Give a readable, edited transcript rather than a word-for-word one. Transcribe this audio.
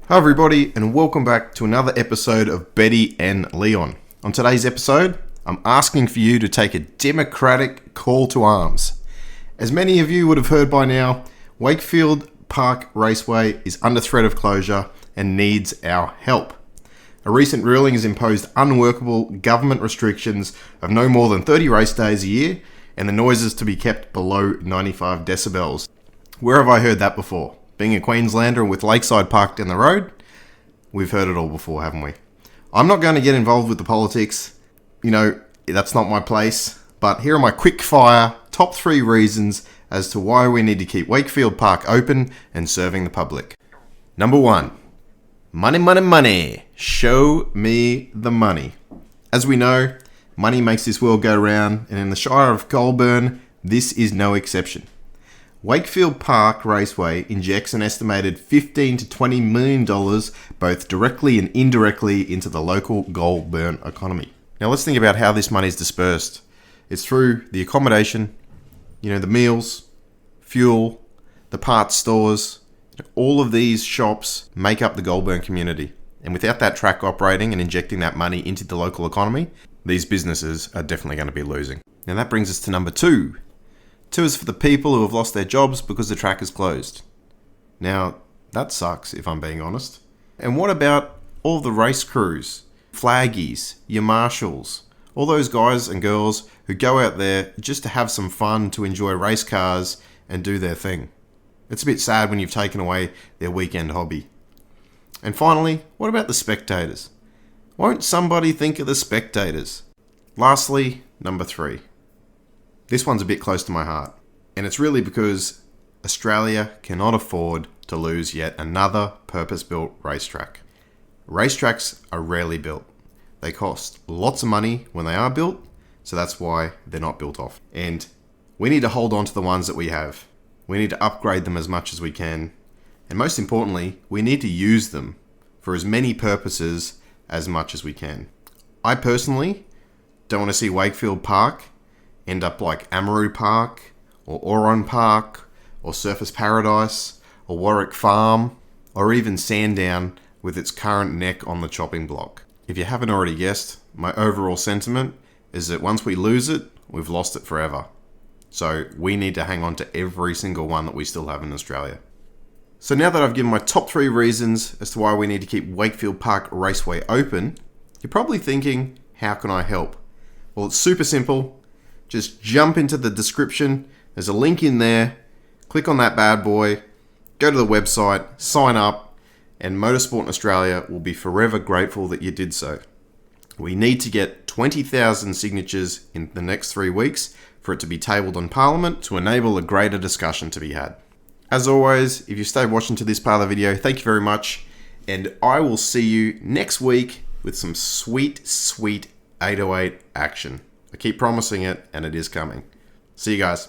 Hi everybody, and welcome back to another episode of Betty and Leon. On today's episode, I'm asking for you to take a democratic call to arms. As many of you would have heard by now, Wakefield Park Raceway is under threat of closure and needs our help. A recent ruling has imposed unworkable government restrictions of no more than 30 race days a year and the noises to be kept below 95 decibels. Where have I heard that before? Being a Queenslander with Lakeside Park down the road, we've heard it all before, haven't we? I'm not going to get involved with the politics. That's not my place. But here are my quick fire top 3 reasons as to why we need to keep Wakefield Park open and serving the public. Number 1, money, money, money. Show me the money. As we know, money makes this world go round, and in the Shire of Goulburn, this is no exception. Wakefield Park Raceway injects an estimated $15 to $20 million both directly and indirectly into the local Goulburn economy. Now let's think about how this money is dispersed. It's through the accommodation, the meals, fuel, the parts stores. All of these shops make up the Goulburn community. And without that track operating and injecting that money into the local economy, these businesses are definitely going to be losing. Now that brings us to number 2. 2 is for the people who have lost their jobs because the track is closed. Now, that sucks if I'm being honest. And what about all the race crews, flaggies, your marshals, all those guys and girls who go out there just to have some fun, to enjoy race cars and do their thing? It's a bit sad when you've taken away their weekend hobby. And finally, what about the spectators? Won't somebody think of the spectators? Lastly, number 3. This one's a bit close to my heart, and it's really because Australia cannot afford to lose yet another purpose-built racetrack. Racetracks are rarely built. They cost lots of money when they are built, so that's why they're not built off. And we need to hold on to the ones that we have. We need to upgrade them as much as we can, and most importantly, we need to use them for as many purposes as much as we can. I personally don't want to see Wakefield Park end up like Amaru Park, or Oron Park, or Surfers Paradise, or Warwick Farm, or even Sandown with its current neck on the chopping block. If you haven't already guessed, my overall sentiment is that once we lose it, we've lost it forever. So we need to hang on to every single one that we still have in Australia. So now that I've given my top 3 reasons as to why we need to keep Wakefield Park Raceway open, you're probably thinking, how can I help? Well, it's super simple. Just jump into the description. There's a link in there. Click on that bad boy. Go to the website. Sign up. And Motorsport in Australia will be forever grateful that you did so. We need to get 20,000 signatures in the next 3 weeks for it to be tabled on Parliament to enable a greater discussion to be had. As always, if you stayed watching to this part of the video, thank you very much. And I will see you next week with some sweet, sweet 808 action. I keep promising it, and it is coming. See you guys.